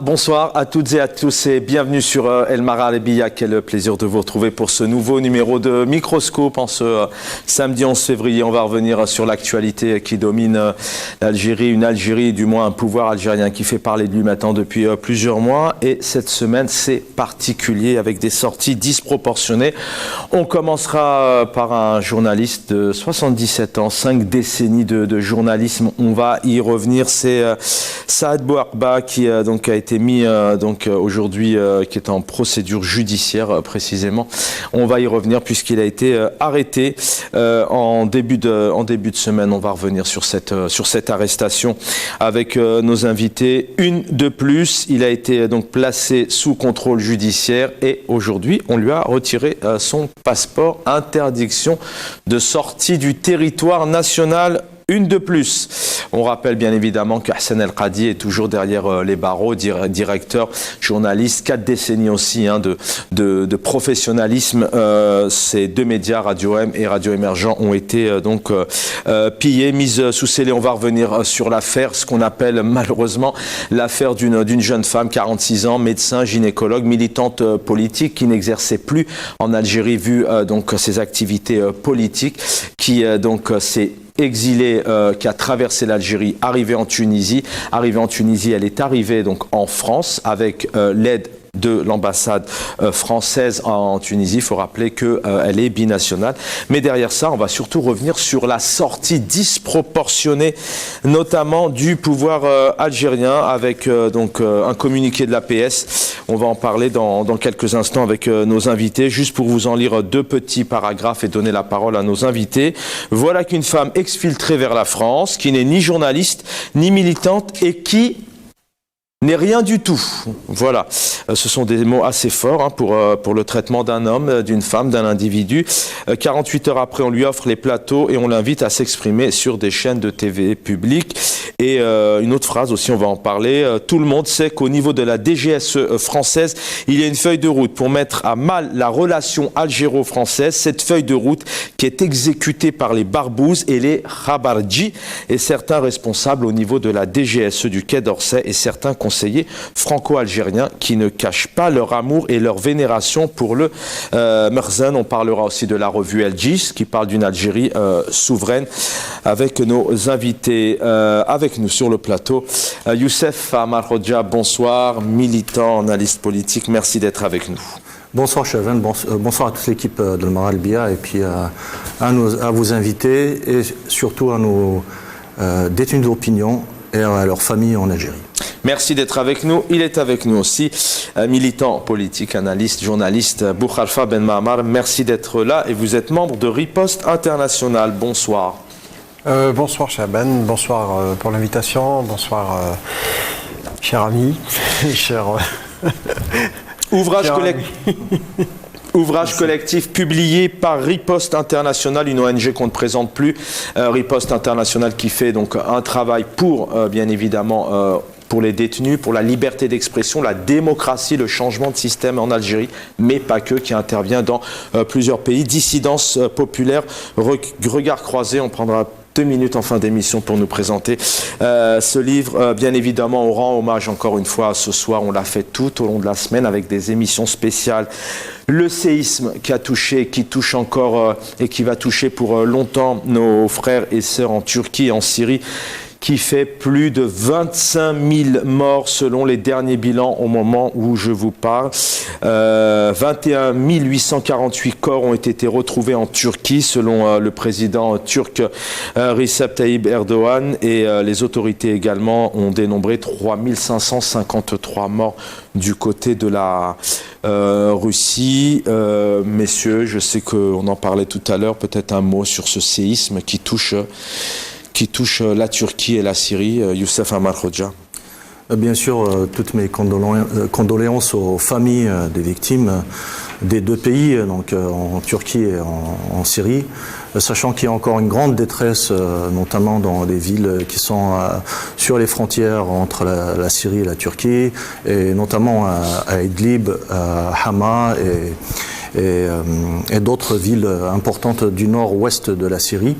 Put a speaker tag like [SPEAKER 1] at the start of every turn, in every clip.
[SPEAKER 1] Bonsoir à toutes et à tous et bienvenue sur El Marhalabiya. Quel plaisir de vous retrouver pour ce nouveau numéro de Microscope en ce samedi 11 février. On va revenir sur l'actualité qui domine l'Algérie, une Algérie, du moins un pouvoir algérien qui fait parler de lui maintenant depuis plusieurs mois. Et cette semaine, c'est particulier avec des sorties disproportionnées. On commencera par un journaliste de 77 ans, 5 décennies de journalisme. On va y revenir. C'est Saad Bouarba qui donc a été mis aujourd'hui, qui est en procédure judiciaire précisément. On va y revenir puisqu'il a été arrêté en début de semaine. On va revenir sur cette arrestation avec nos invités. Une de plus, il a été donc placé sous contrôle judiciaire et aujourd'hui on lui a retiré son passeport. Interdiction de sortie du territoire national. Une de plus. On rappelle bien évidemment que Hassan El Qadi est toujours derrière les barreaux, directeur, journaliste, 4 décennies aussi de professionnalisme. Ces 2 médias, Radio M et Radio Émergent, ont été pillés, mis sous scellé. On va revenir sur l'affaire, ce qu'on appelle malheureusement l'affaire d'une jeune femme, 46 ans, médecin, gynécologue, militante politique, qui n'exerçait plus en Algérie vu ses activités politiques, qui s'est exilée, qui a traversé l'Algérie, arrivée en Tunisie. Arrivée en Tunisie, elle est arrivée donc en France avec l'aide de l'ambassade française en Tunisie. Il faut rappeler qu'elle est binationale. Mais derrière ça, on va surtout revenir sur la sortie disproportionnée, notamment du pouvoir algérien, avec un communiqué de l'APS. On va en parler dans quelques instants avec nos invités. Juste pour vous en lire 2 petits paragraphes et donner la parole à nos invités. Voilà qu'une femme exfiltrée vers la France, qui n'est ni journaliste, ni militante et qui n'est rien du tout. Voilà. Ce sont des mots assez forts pour le traitement d'un homme, d'une femme, d'un individu. 48 heures après, on lui offre les plateaux et on l'invite à s'exprimer sur des chaînes de TV publiques. Et une autre phrase aussi, on va en parler. Tout le monde sait qu'au niveau de la DGSE française, il y a une feuille de route pour mettre à mal la relation algéro-française. Cette feuille de route qui est exécutée par les barbouzes et les khabardji et certains responsables au niveau de la DGSE du Quai d'Orsay et certains conseillers franco-algériens qui ne cachent pas leur amour et leur vénération pour le Merzan. On parlera aussi de la revue El Djis qui parle d'une Algérie souveraine avec nos invités. Avec nous sur le plateau, Youssef Amar Hodja, bonsoir, militant, analyste politique, merci d'être avec nous.
[SPEAKER 2] Bonsoir Chavan, bonsoir à toute l'équipe de Marhalabiya et puis à vos invités et surtout à nos détenus d'opinion et à leurs familles en Algérie.
[SPEAKER 1] Merci d'être avec nous. Il est avec nous aussi, militant politique, analyste, journaliste, Bouharfa Ben Mahamar. Merci d'être là et vous êtes membre de Riposte International. Bonsoir.
[SPEAKER 3] Bonsoir Chaban, bonsoir pour l'invitation, bonsoir cher ami, cher...
[SPEAKER 1] Ouvrage collectif publié par Riposte International, une ONG qu'on ne présente plus. Riposte International qui fait donc un travail pour, bien évidemment, pour les détenus, pour la liberté d'expression, la démocratie, le changement de système en Algérie, mais pas que, qui intervient dans plusieurs pays. Dissidence populaire, regard croisé, on prendra 2 minutes en fin d'émission pour nous présenter ce livre. Bien évidemment, on rend hommage encore une fois ce soir, on l'a fait tout au long de la semaine avec des émissions spéciales. Le séisme qui a touché, qui touche encore et qui va toucher pour longtemps nos frères et sœurs en Turquie et en Syrie, qui fait plus de 25 000 morts selon les derniers bilans au moment où je vous parle. 21 848 corps ont été retrouvés en Turquie selon le président turc Recep Tayyip Erdogan et les autorités également ont dénombré 3 553 morts du côté de la Russie. Messieurs, je sais qu'on en parlait tout à l'heure, peut-être un mot sur ce séisme qui touche qui touche la Turquie et la Syrie. Youssef Amar Khoja.
[SPEAKER 2] Bien sûr, toutes mes condoléances aux familles des victimes des deux pays, donc en Turquie et en Syrie, sachant qu'il y a encore une grande détresse, notamment dans des villes qui sont sur les frontières entre la Syrie et la Turquie, et notamment à Idlib, à Hama et d'autres villes importantes du nord-ouest de la Syrie.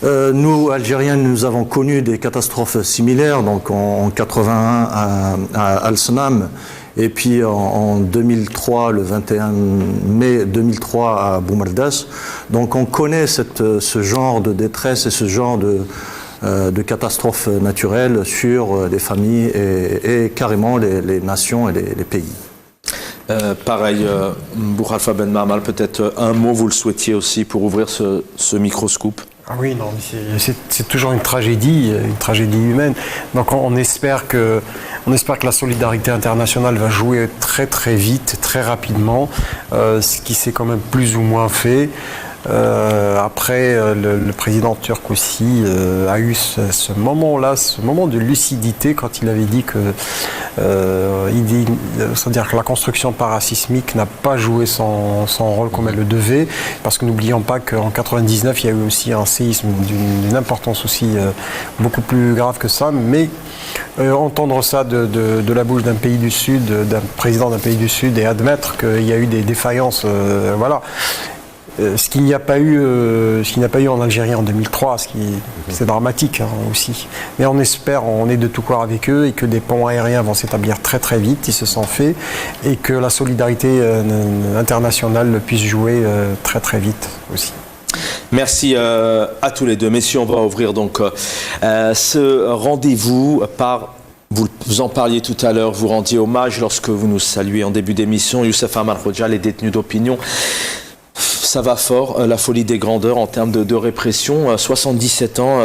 [SPEAKER 2] Nous, Algériens, nous avons connu des catastrophes similaires, donc en 81 à Al-Sanam, et puis en 2003, le 21 mai 2003 à Boumardas. Donc on connaît ce genre de détresse et ce genre de catastrophes naturelles sur les familles et carrément les nations et les pays.
[SPEAKER 1] Pareil, Boukhalifa Ben Mamal, peut-être un mot, vous le souhaitiez aussi pour ouvrir ce microscope.
[SPEAKER 3] Ah oui, non, c'est toujours une tragédie humaine. Donc on espère que la solidarité internationale va jouer très très vite, très rapidement, ce qui s'est quand même plus ou moins fait. Après, le président turc aussi a eu ce moment-là, ce moment de lucidité quand il avait dit que, c'est-à-dire que la construction parasismique n'a pas joué son rôle comme elle le devait, parce que n'oublions pas qu'en 99 il y a eu aussi un séisme d'une importance aussi beaucoup plus grave que ça, mais entendre ça de la bouche d'un pays du Sud, d'un président d'un pays du Sud, et admettre qu'il y a eu des défaillances, voilà. Ce qu'il n'y a pas eu en Algérie en 2003, c'est dramatique aussi. Mais on espère, on est de tout cœur avec eux, et que des ponts aériens vont s'établir très très vite, ils se sont faits, et que la solidarité internationale puisse jouer très très vite aussi.
[SPEAKER 1] Merci à tous les deux. Messieurs, on va ouvrir donc ce rendez-vous par... Vous en parliez tout à l'heure, vous rendiez hommage lorsque vous nous saluez en début d'émission. Youssef Amar Khoja, les détenus d'opinion. Ça va fort, la folie des grandeurs en termes de répression. 77 ans,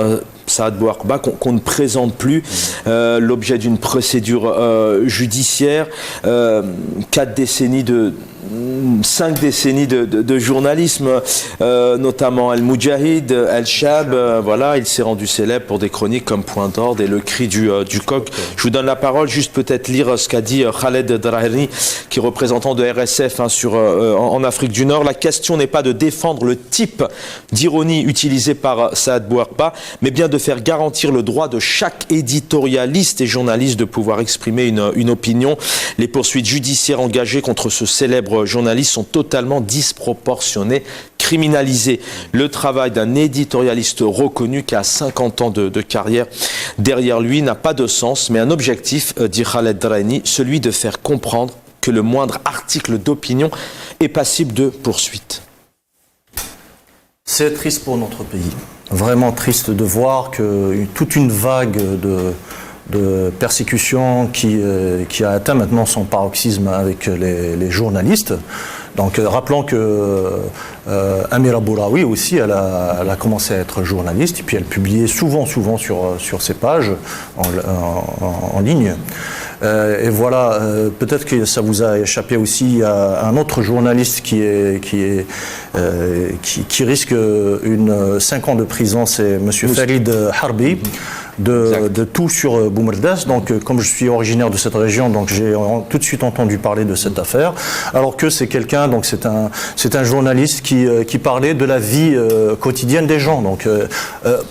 [SPEAKER 1] Saad Bouarqba, qu'on ne présente plus, l'objet d'une procédure judiciaire, 5 décennies de journalisme, notamment Al-Moudjahid, Al-Shab, voilà, il s'est rendu célèbre pour des chroniques comme Point d'ordre et Le cri du coq. Je vous donne la parole, juste peut-être lire ce qu'a dit Khaled Draheri, qui est représentant de RSF en Afrique du Nord. La question n'est pas de défendre le type d'ironie utilisé par Saad Bouarqba, mais bien de faire garantir le droit de chaque éditorialiste et journaliste de pouvoir exprimer une opinion. Les poursuites judiciaires engagées contre ce célèbre journalistes sont totalement disproportionnés, criminalisés. Le travail d'un éditorialiste reconnu qui a 50 ans de carrière derrière lui n'a pas de sens, mais un objectif, dit Khaled Draheri, celui de faire comprendre que le moindre article d'opinion est passible de poursuite.
[SPEAKER 2] C'est triste pour notre pays. Vraiment triste de voir que toute une vague de persécution qui a atteint maintenant son paroxysme avec les journalistes. Donc rappelons que Amira Bouraoui aussi, elle a commencé à être journaliste, et puis elle publiait souvent sur ses pages en ligne. Et voilà, peut-être que ça vous a échappé aussi, il y a un autre journaliste qui risque 5 ans de prison, c'est M. Farid Harbi. De tout sur Boumardas. Donc, comme je suis originaire de cette région, donc j'ai tout de suite entendu parler de cette affaire. Alors que c'est quelqu'un, donc c'est un journaliste qui parlait de la vie quotidienne des gens. Donc,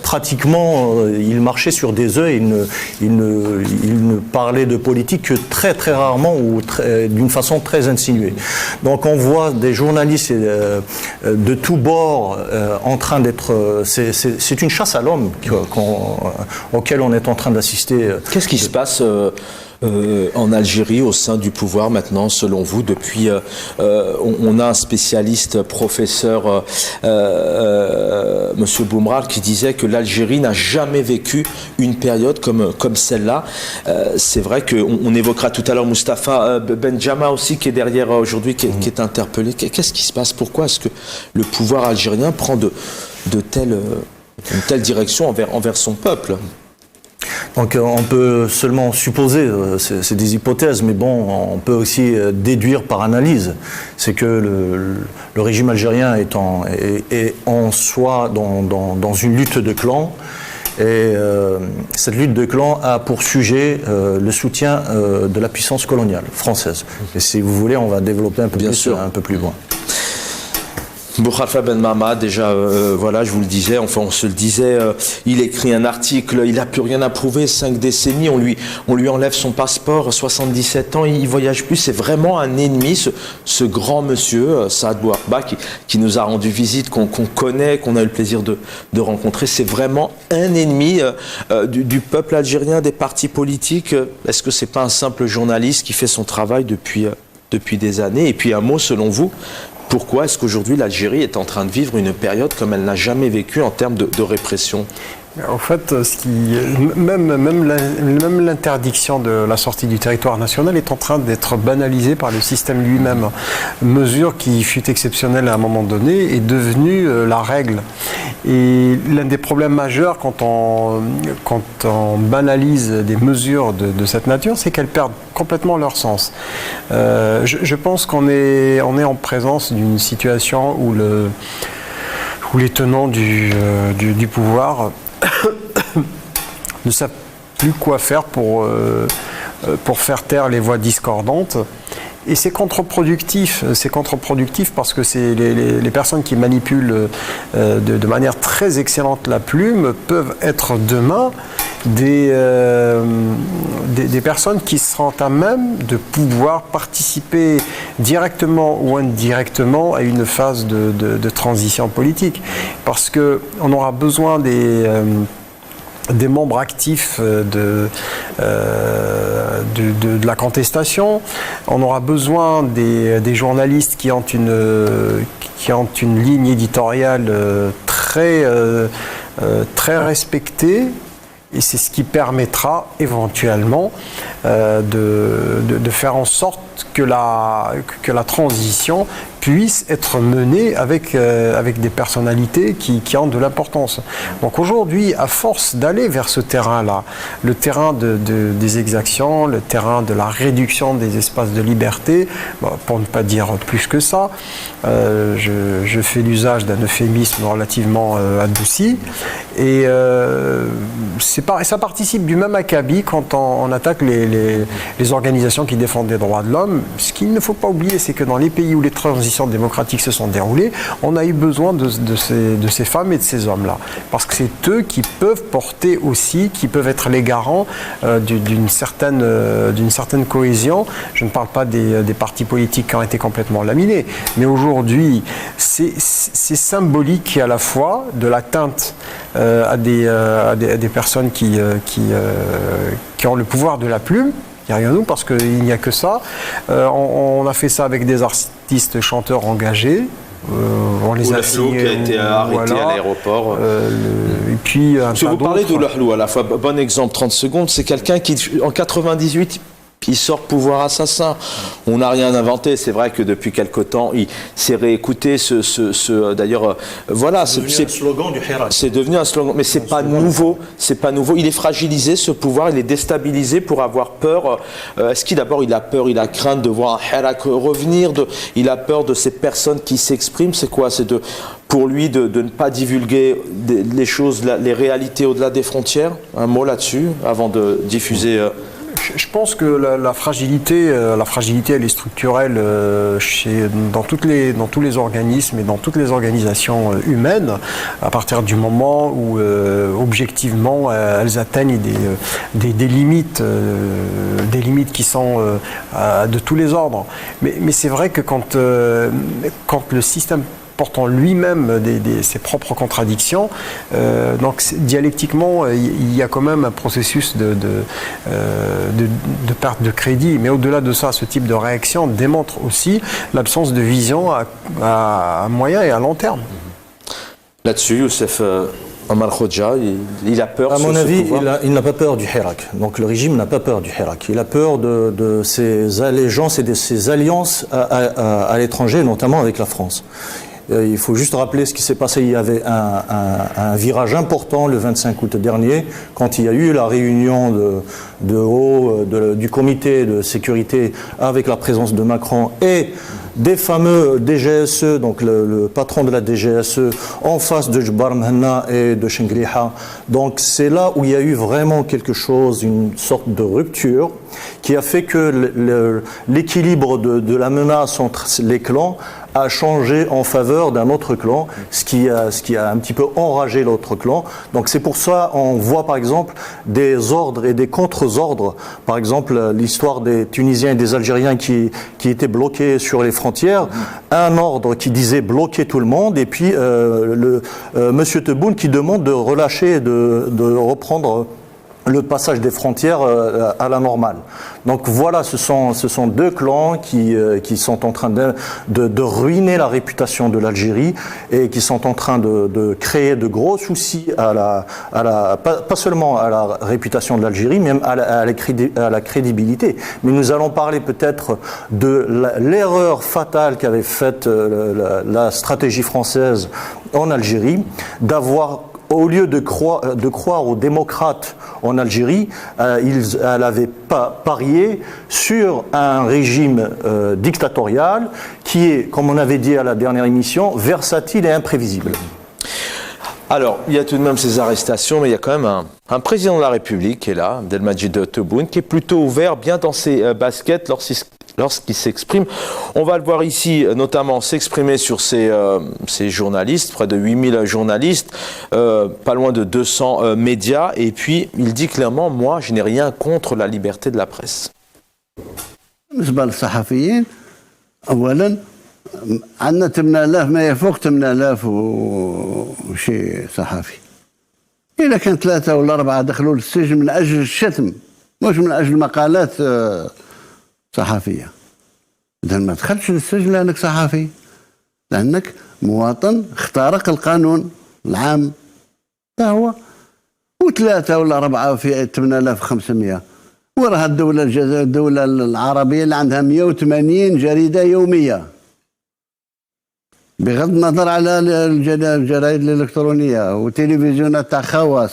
[SPEAKER 2] pratiquement, il marchait sur des œufs. Il ne parlait de politique que très très rarement ou d'une façon très insinuée. Donc, on voit des journalistes de tous bords en train d'être. C'est une chasse à l'homme auquel on est en train d'assister.
[SPEAKER 1] Qu'est-ce qui se passe en Algérie au sein du pouvoir maintenant, selon vous? Depuis, on a un spécialiste, professeur, Monsieur Boumral, qui disait que l'Algérie n'a jamais vécu une période comme celle-là. C'est vrai qu'on évoquera tout à l'heure Moustapha Benjama aussi, qui est derrière aujourd'hui, qui est interpellé. Qu'est-ce qui se passe? Pourquoi est-ce que le pouvoir algérien prend une telle direction envers son peuple?
[SPEAKER 2] Donc on peut seulement supposer, c'est des hypothèses, mais bon, on peut aussi déduire par analyse. C'est que le régime algérien est en soi dans une lutte de clans, Et cette lutte de clans a pour sujet le soutien de la puissance coloniale française. Et si vous voulez, on va développer un peu plus loin.
[SPEAKER 1] Boukhalifa Ben Mahmad, déjà, voilà, je vous le disais, enfin on se le disait, il écrit un article, il n'a plus rien à prouver, 5 décennies, on lui enlève son passeport, 77 ans, il voyage plus, c'est vraiment un ennemi, ce grand monsieur, Saad Bouarba, qui nous a rendu visite, qu'on connaît, qu'on a eu le plaisir de rencontrer, c'est vraiment un ennemi du peuple algérien, des partis politiques. Est-ce que c'est pas un simple journaliste qui fait son travail depuis des années? Et puis un mot, selon vous, pourquoi est-ce qu'aujourd'hui l'Algérie est en train de vivre une période comme elle n'a jamais vécu en termes de répression?
[SPEAKER 3] En fait, même l'interdiction de la sortie du territoire national est en train d'être banalisée par le système lui-même. Mesure qui fut exceptionnelle à un moment donné est devenue la règle. Et l'un des problèmes majeurs quand on banalise des mesures de cette nature, c'est qu'elles perdent complètement leur sens. Je pense qu'on est en présence d'une situation où les tenants du pouvoir ne savent plus quoi faire pour faire taire les voix discordantes. Et c'est contre-productif parce que c'est les personnes qui manipulent de manière très excellente la plume peuvent être demain des personnes qui seront à même de pouvoir participer directement ou indirectement à une phase de transition politique. Parce qu'on aura besoin des membres actifs de la contestation. On aura besoin des journalistes qui ont une ligne éditoriale très respectée. Et c'est ce qui permettra éventuellement de faire en sorte que la transition puisse être menée avec des personnalités qui ont de l'importance. Donc aujourd'hui, à force d'aller vers ce terrain-là, le terrain des exactions, le terrain de la réduction des espaces de liberté, pour ne pas dire plus que ça, je fais l'usage d'un euphémisme relativement adouci, et ça participe du même acabit quand on attaque les organisations qui défendent les droits de l'homme. Ce qu'il ne faut pas oublier, c'est que dans les pays où les transitions démocratiques se sont déroulées, on a eu besoin de ces femmes et de ces hommes-là. Parce que c'est eux qui peuvent porter aussi, qui peuvent être les garants d'une certaine cohésion. Je ne parle pas des partis politiques qui ont été complètement laminés, mais aujourd'hui, c'est symbolique à la fois de l'atteinte à des personnes qui ont le pouvoir de la plume. Derrière nous, parce qu'il n'y a que ça. On a fait ça avec des artistes chanteurs engagés. On les a signés,
[SPEAKER 1] qui a été arrêté à l'aéroport.
[SPEAKER 3] Et puis,
[SPEAKER 1] si vous parlez de Louhlou, à la fois, bon exemple, 30 secondes, c'est quelqu'un qui, en 98, il sort Pouvoir assassin. On n'a rien inventé. C'est vrai que depuis quelque temps, il s'est réécouté d'ailleurs, voilà.
[SPEAKER 2] C'est devenu un slogan du Hirak.
[SPEAKER 1] C'est devenu un slogan, mais c'est pas nouveau. C'est pas nouveau. Il est fragilisé, ce pouvoir. Il est déstabilisé pour avoir peur. Est-ce qu'il d'abord il a peur, il a crainte de voir un Hirak revenir. Il a peur de ces personnes qui s'expriment. C'est quoi? C'est pour lui de ne pas divulguer les choses, les réalités au-delà des frontières. Un mot là-dessus avant de diffuser.
[SPEAKER 3] Je pense que la fragilité, elle est structurelle dans tous les organismes et dans toutes les organisations humaines, à partir du moment où, objectivement, elles atteignent des limites qui sont de tous les ordres. Mais c'est vrai que quand le système portant lui-même ses propres contradictions. Donc dialectiquement, il y a quand même un processus de perte de crédit. Mais au-delà de ça, ce type de réaction démontre aussi l'absence de vision à moyen et à long terme.
[SPEAKER 1] Là-dessus, Youssef Omar Khoja, il a peur.
[SPEAKER 2] À mon avis, il n'a pas peur du Hirak. Donc le régime n'a pas peur du Hirak. Il a peur de ses allégeances et de ses alliances à l'étranger, notamment avec la France. Il faut juste rappeler ce qui s'est passé. Il y avait un virage important le 25 août dernier, quand il y a eu la réunion du comité de sécurité avec la présence de Macron et des fameux DGSE, donc le patron de la DGSE, en face de Jbar Mhenna et de Chengriha. Donc c'est là où il y a eu vraiment quelque chose, une sorte de rupture, qui a fait que l'équilibre de la menace entre les clans a changé en faveur d'un autre clan, ce qui a un petit peu enragé l'autre clan. Donc c'est pour ça on voit par exemple des ordres et des contre-ordres. Par exemple l'histoire des Tunisiens et des Algériens qui étaient bloqués sur les frontières. Un ordre qui disait bloquer tout le monde et puis Monsieur Tebboune qui demande de relâcher, de reprendre le passage des frontières à la normale. Donc voilà, ce sont deux clans qui sont en train de ruiner la réputation de l'Algérie et qui sont en train de créer de gros soucis pas seulement à la réputation de l'Algérie, mais même à la crédibilité. Mais nous allons parler peut-être de l'erreur fatale qu'avait faite la stratégie française en Algérie, d'avoir, au lieu de croire aux démocrates en Algérie, elle avait parié sur un régime dictatorial qui est, comme on avait dit à la dernière émission, versatile et imprévisible.
[SPEAKER 1] Alors, il y a tout de même ces arrestations, mais il y a quand même un président de la République qui est là, Abdelmadjid Tebboune, qui est plutôt ouvert, bien dans ses baskets lorsqu'il s'exprime. On va le voir ici, notamment s'exprimer sur ces journalistes, près de 8000 journalistes, pas loin de 200 médias, et puis il dit clairement, moi, je n'ai rien contre la liberté de la presse.
[SPEAKER 4] عندنا 8000 ما يفوق 8000 وشي صحفي. إذا كان 3 ولا 4 دخلوا للسجن من أجل الشتم مش من أجل مقالات صحفية. إذا ما تدخلش للسجن لأنك صحفي، لأنك مواطن اخترق القانون العام. هذا هو. و3 ولا 4 في 8500. وراها الدولة العربية اللي عندها 180 جريدة يومية. بغض النظر على الجرائد الإلكترونية وتلفزيونات تاع خواص.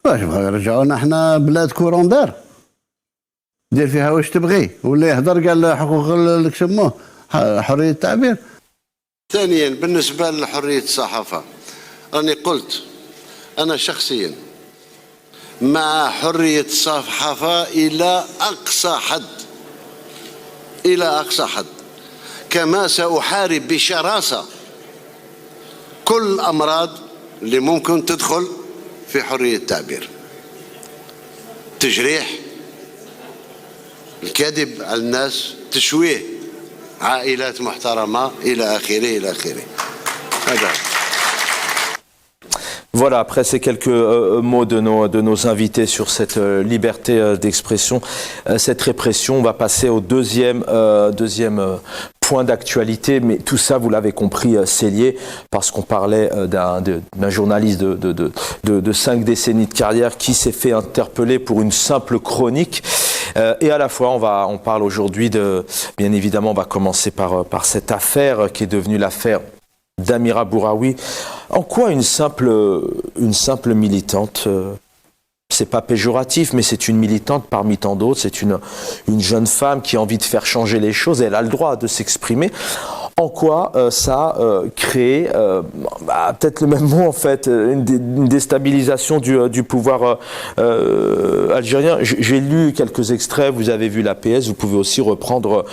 [SPEAKER 4] واش بغاو يرجعونا احنا بلاد كوروندار دير فيها واش تبغي ولا يهضر قال حقوق يسموه حرية التعبير. ثانيا بالنسبة لحرية الصحافة راني قلت أنا شخصيا مع حرية الصحافة إلى أقصى حد، إلى أقصى حد، كما سأحارب بشراسة كل الأمراض اللي ممكن تدخل في حرية التعبير، تجريح، الكذب على الناس، تشويه عائلات محترمة إلى آخره إلى آخره. هذا.
[SPEAKER 1] Voilà, après ces quelques mots de nos invités sur cette liberté d'expression, cette répression, on va passer au deuxième point d'actualité, mais tout ça, vous l'avez compris, c'est lié, parce qu'on parlait d'un journaliste de 5 décennies de carrière qui s'est fait interpeller pour une simple chronique. Et à la fois, on parle aujourd'hui bien évidemment, on va commencer par cette affaire qui est devenue l'affaire d'Amira Bouraoui. En quoi une simple militante, c'est pas péjoratif, mais c'est une militante parmi tant d'autres, c'est une jeune femme qui a envie de faire changer les choses, et elle a le droit de s'exprimer. En quoi ça a créé, peut-être le même mot en fait, une déstabilisation du pouvoir algérien. J'ai lu quelques extraits, vous avez vu l'APS, vous pouvez aussi reprendre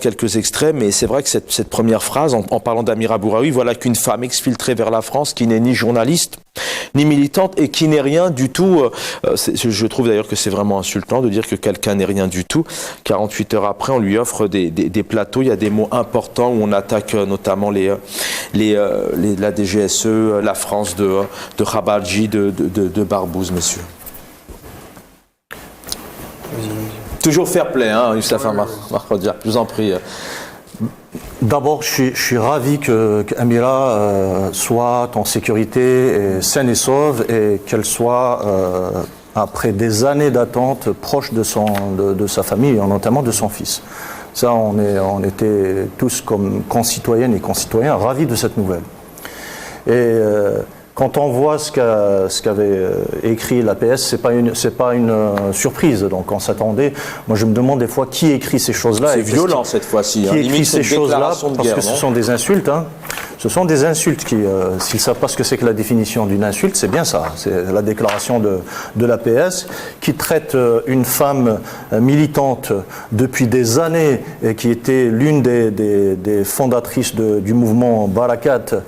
[SPEAKER 1] quelques extraits, mais c'est vrai que cette première phrase, en parlant d'Amira Bouraoui, voilà qu'une femme exfiltrée vers la France qui n'est ni journaliste, ni militante et qui n'est rien du tout. Je trouve d'ailleurs que c'est vraiment insultant de dire que quelqu'un n'est rien du tout. 48 heures après, on lui offre des plateaux, il y a des mots importants où on attaque notamment la DGSE, la France de Khabalji, de Barbouze, messieurs. Toujours fair play, hein, Youssafa Markodia, je vous en prie.
[SPEAKER 2] D'abord, je suis ravi qu'Amira soit en sécurité, et saine et sauve, et qu'elle soit, après des années d'attente, proche de sa famille, et notamment de son fils. Ça, on était tous comme concitoyennes et concitoyens ravis de cette nouvelle. Et Quand on voit ce qu'avait écrit l'APS, c'est pas une surprise. Donc on s'attendait. Moi, je me demande des fois qui écrit ces choses-là.
[SPEAKER 1] C'est violent cette fois-ci.
[SPEAKER 2] Qui écrit ces choses-là, parce que
[SPEAKER 1] non,
[SPEAKER 2] ce sont des insultes. Hein. Ce sont des insultes qui, s'ils ne savent pas ce que c'est que la définition d'une insulte, c'est bien ça. C'est la déclaration de l'APS qui traite une femme militante depuis des années et qui était l'une des fondatrices du mouvement Barakat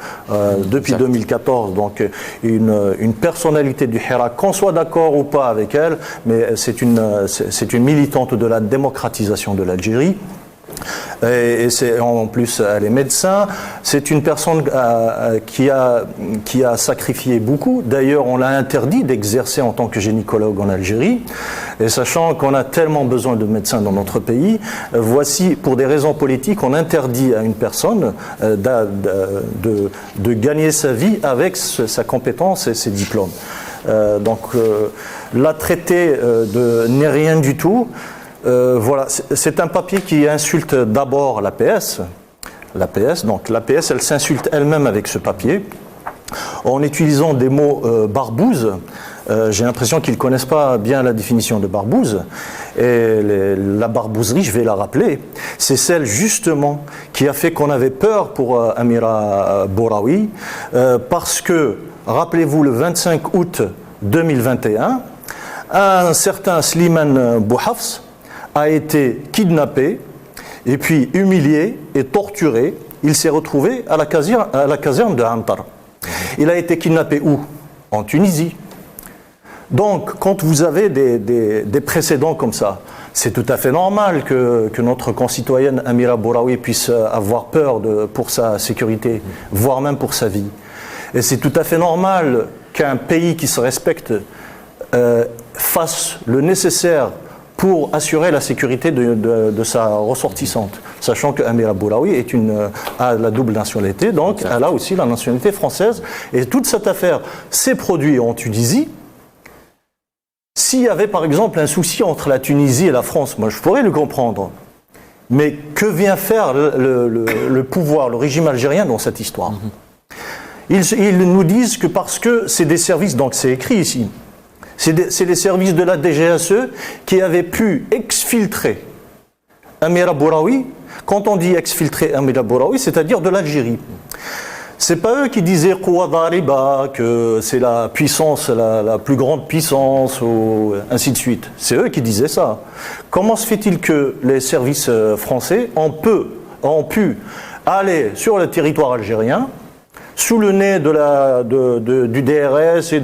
[SPEAKER 2] depuis 2014. Donc une personnalité du Hirak, qu'on soit d'accord ou pas avec elle, mais c'est une militante de la démocratisation de l'Algérie. Et en plus, elle est médecin. C'est une personne qui a sacrifié beaucoup. D'ailleurs, on l'a interdit d'exercer en tant que gynécologue en Algérie. Et sachant qu'on a tellement besoin de médecins dans notre pays, voici, pour des raisons politiques, on interdit à une personne de gagner sa vie avec sa compétence et ses diplômes. Donc, la traiter de n'est rien du tout. Voilà, c'est un papier qui insulte d'abord l'APS. Donc l'APS, elle s'insulte elle-même avec ce papier en utilisant des mots barbouze. J'ai l'impression qu'ils ne connaissent pas bien la définition de barbouze. Et la barbouzerie, je vais la rappeler, c'est celle justement qui a fait qu'on avait peur pour Amira Bouraoui, parce que, rappelez-vous, le 25 août 2021, un certain Slimane Bouhafs a été kidnappé et puis humilié et torturé. Il s'est retrouvé à la caserne de Antar. Il a été kidnappé où? En Tunisie. Donc, quand vous avez des précédents comme ça, c'est tout à fait normal que notre concitoyenne Amira Bouraoui puisse avoir peur pour sa sécurité, voire même pour sa vie. Et c'est tout à fait normal qu'un pays qui se respecte fasse le nécessaire pour assurer la sécurité de sa ressortissante, sachant que Amira Bouraoui a la double nationalité, donc elle a aussi la nationalité française. Et toute cette affaire s'est produite en Tunisie. S'il y avait par exemple un souci entre la Tunisie et la France, moi je pourrais le comprendre. Mais que vient faire le pouvoir, le régime algérien dans cette histoire? Ils nous disent que parce que c'est des services, donc c'est écrit ici, c'est les services de la DGSE qui avaient pu exfiltrer Amira Bouraoui. Quand on dit exfiltrer Amira Bouraoui, c'est-à-dire de l'Algérie. C'est pas eux qui disaient Quwa Dariba, que c'est la puissance, la plus grande puissance, ou ainsi de suite. C'est eux qui disaient ça. Comment se fait-il que les services français ont pu aller sur le territoire algérien sous le nez du DRS et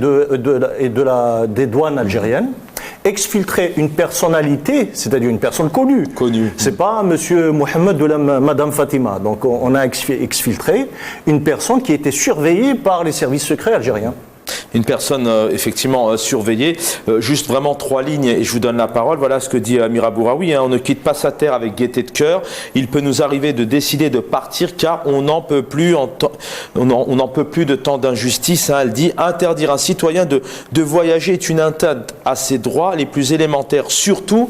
[SPEAKER 2] des douanes algériennes, exfiltrer une personnalité, c'est-à-dire une personne connue. C'est pas monsieur Mohamed ou madame Fatima. Donc on a exfiltré une personne qui était surveillée par les services secrets algériens.
[SPEAKER 1] Une personne effectivement surveillée. Juste vraiment 3 lignes et je vous donne la parole. Voilà ce que dit Amira Bouraoui. On ne quitte pas sa terre avec gaieté de cœur. Il peut nous arriver de décider de partir car on n'en peut plus, on n'en peut plus de temps d'injustice. Elle dit interdire un citoyen de voyager est une atteinte à ses droits les plus élémentaires, surtout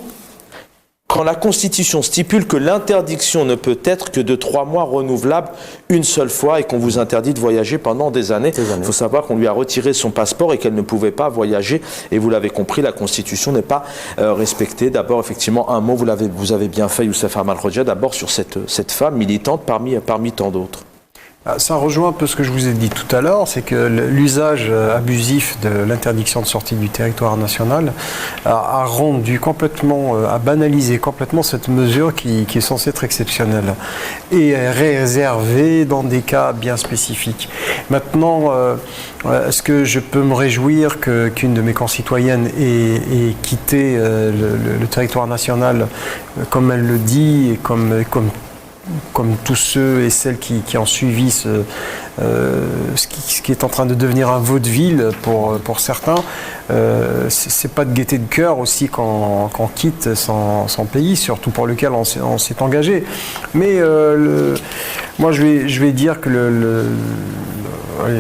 [SPEAKER 1] quand la Constitution stipule que l'interdiction ne peut être que de 3 mois renouvelable une seule fois et qu'on vous interdit de voyager pendant des années. Il faut savoir qu'on lui a retiré son passeport et qu'elle ne pouvait pas voyager. Et vous l'avez compris, la Constitution n'est pas respectée. D'abord, effectivement, un mot, vous avez bien fait, Youssef Amal Rodja, d'abord sur cette femme militante parmi tant d'autres.
[SPEAKER 3] Ça rejoint un peu ce que je vous ai dit tout à l'heure, c'est que l'usage abusif de l'interdiction de sortie du territoire national a rendu complètement, a banalisé complètement cette mesure qui est censée être exceptionnelle et réservée dans des cas bien spécifiques. Maintenant, est-ce que je peux me réjouir qu'une de mes concitoyennes ait quitté le territoire national comme elle le dit et comme tous ceux et celles qui ont suivi ce qui est en train de devenir un vaudeville pour certains, c'est pas de gaieté de cœur aussi qu'on quitte son pays, surtout pour lequel on s'est engagé. Mais moi je vais dire que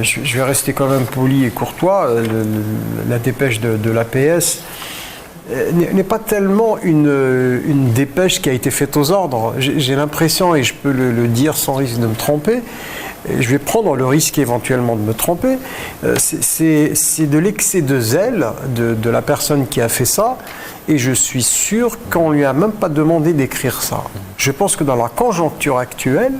[SPEAKER 3] je vais rester quand même poli et courtois. La dépêche de l'APS n'est pas tellement une dépêche qui a été faite aux ordres. J'ai l'impression, et je peux le dire sans risque de me tromper, et je vais prendre le risque éventuellement de me tromper, c'est de l'excès de zèle de la personne qui a fait ça, et je suis sûr qu'on ne lui a même pas demandé d'écrire ça. Je pense que dans la conjoncture actuelle,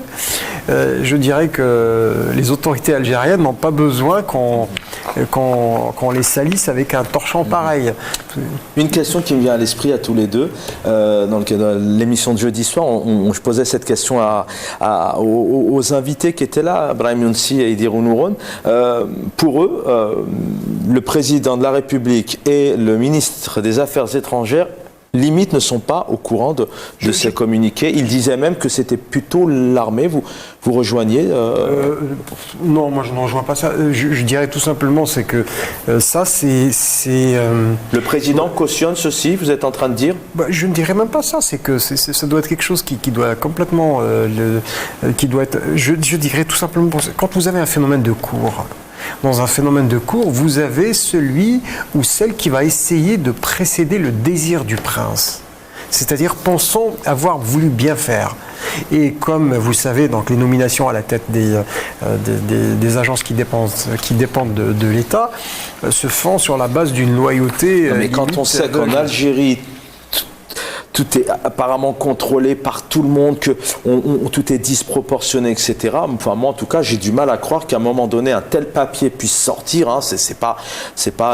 [SPEAKER 3] je dirais que les autorités algériennes n'ont pas besoin qu'on les salisse avec un torchon pareil.
[SPEAKER 1] Une question qui me vient à l'esprit à tous les deux, dans le cadre de l'émission de jeudi soir, je posais cette question aux invités qui étaient là, Brahim Younsi et Idir Nouron. Pour eux, le président de la République et le ministre des Affaires étrangères limite ne sont pas au courant de ces communiqués. Ils disaient même que c'était plutôt l'armée. Vous rejoignez
[SPEAKER 3] Non, moi je ne rejoins pas ça. Je dirais tout simplement, c'est que ça, c'est
[SPEAKER 1] le président cautionne ceci, vous êtes en train de dire?
[SPEAKER 3] Je ne dirais même pas ça. C'est que ça doit être quelque chose qui doit complètement... qui doit être... Je dirais tout simplement, quand vous avez un phénomène de cour, dans un phénomène de cour, vous avez celui ou celle qui va essayer de précéder le désir du prince. C'est-à-dire, pensons avoir voulu bien faire. Et comme vous savez, donc, les nominations à la tête des agences qui dépendent de l'État se font sur la base d'une loyauté...
[SPEAKER 1] Mais quand on sait qu'en Algérie, tout est apparemment contrôlé par tout le monde, que tout est disproportionné, etc. Enfin, moi, en tout cas, j'ai du mal à croire qu'à un moment donné, un tel papier puisse sortir. Hein. C'est pas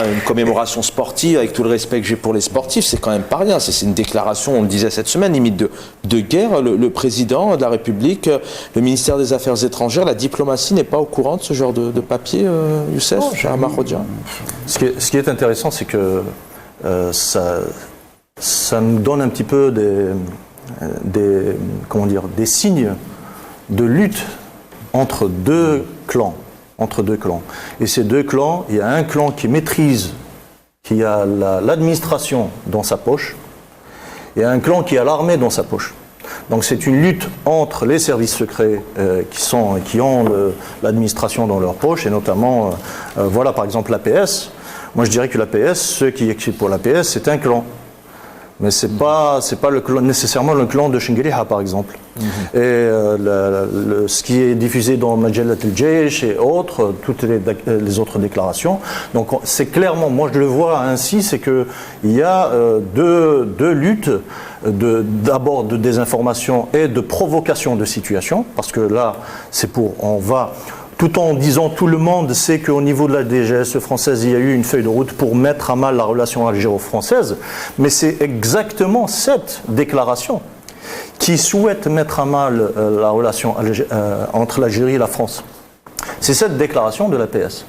[SPEAKER 1] une commémoration sportive, avec tout le respect que j'ai pour les sportifs, c'est quand même pas rien. C'est une déclaration, on le disait cette semaine, limite de guerre. Le président de la République, le ministère des Affaires étrangères, la diplomatie n'est pas au courant de ce genre de papier, Youssef, Ahmad Rodja.
[SPEAKER 2] Ce qui est intéressant, c'est que ça nous donne un petit peu des signes de lutte entre deux clans. Et ces deux clans, il y a un clan qui maîtrise, qui a l'administration dans sa poche, et un clan qui a l'armée dans sa poche. Donc c'est une lutte entre les services secrets qui ont l'administration dans leur poche, et notamment, voilà par exemple l'APS. Moi je dirais que l'APS, ceux qui écrivent pour l'APS, c'est un clan. Mais c'est pas nécessairement le clan de Chinguiriha, par exemple. Et ce qui est diffusé dans Majalat al-Jaysh et autres, toutes les autres déclarations. Donc c'est clairement, moi je le vois ainsi, c'est qu'il y a deux luttes, d'abord de désinformation et de provocation de situation, parce que là, tout en disant tout le monde sait qu'au niveau de la DGSE française, il y a eu une feuille de route pour mettre à mal la relation algéro-française, mais c'est exactement cette déclaration qui souhaite mettre à mal la relation entre l'Algérie et la France. C'est cette déclaration de l'APS.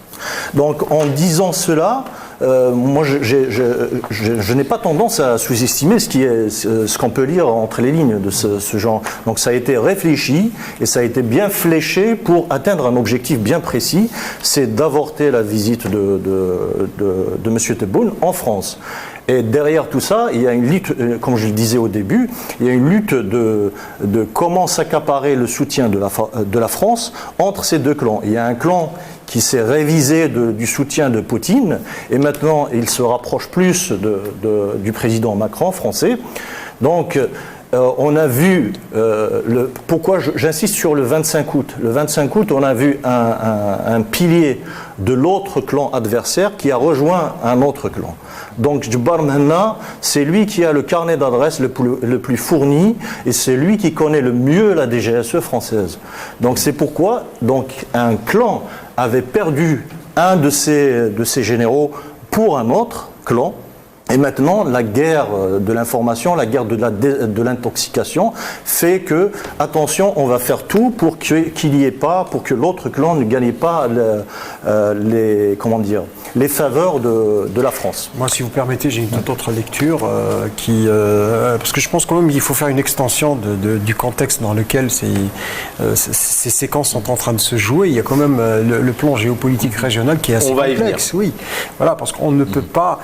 [SPEAKER 2] Donc en disant cela, moi je n'ai pas tendance à sous-estimer ce qu'on peut lire entre les lignes de ce genre. Donc ça a été réfléchi et ça a été bien fléché pour atteindre un objectif bien précis, c'est d'avorter la visite de M. Tebboune en France. Et derrière tout ça, il y a une lutte, comme je le disais au début, il y a une lutte de comment s'accaparer le soutien de la France entre ces deux clans. Il y a un clan qui s'est révisé du soutien de Poutine, et maintenant il se rapproche plus du président Macron français. Donc on a vu, pourquoi j'insiste sur le 25 août. Le 25 août, on a vu un pilier de l'autre clan adversaire qui a rejoint un autre clan. Donc Djebbar Menna, c'est lui qui a le carnet d'adresses le plus fourni, et c'est lui qui connaît le mieux la DGSE française. Donc c'est pourquoi un clan avait perdu un de ses généraux pour un autre clan. Et maintenant, la guerre de l'information, la guerre de l'intoxication fait que, attention, on va faire tout pour qu'il n'y ait pas, pour que l'autre clan ne gagne pas les faveurs de la France.
[SPEAKER 3] Moi, si vous permettez, j'ai une toute autre lecture parce que je pense quand même qu'il faut faire une extension du contexte dans lequel ces séquences sont en train de se jouer. Il y a quand même le plan géopolitique régional qui est assez complexe. Oui, voilà, parce qu'on ne peut pas,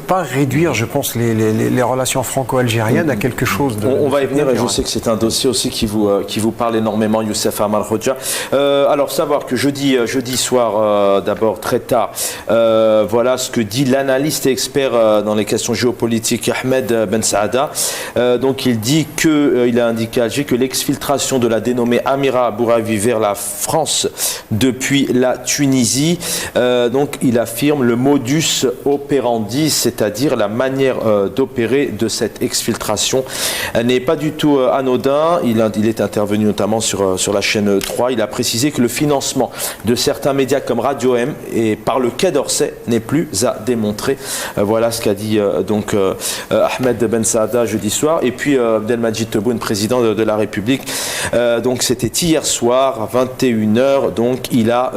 [SPEAKER 3] réduire, je pense, les relations franco-algériennes à quelque chose de...
[SPEAKER 1] On va y venir, et je sais que c'est un dossier aussi qui vous parle énormément, Youssef Ahmad Rodja. Alors, savoir que jeudi soir, d'abord très tard, Voilà ce que dit l'analyste et expert dans les questions géopolitiques Ahmed Ben Saada. Donc il dit il a indiqué à Alger que l'exfiltration de la dénommée Amira Bouravi vers la France depuis la Tunisie, donc il affirme le modus operandi, c'est-à-dire la manière d'opérer de cette exfiltration n'est pas du tout anodin. Il est intervenu notamment sur la chaîne 3. Il a précisé que le financement de certains médias comme Radio M et par le Quai d'Orsay n'est plus à démontrer. Voilà ce qu'a dit Ahmed Ben Saada jeudi soir. Et puis Abdelmadjid Tebboune, président de la République, donc c'était hier soir à 21h. Donc il a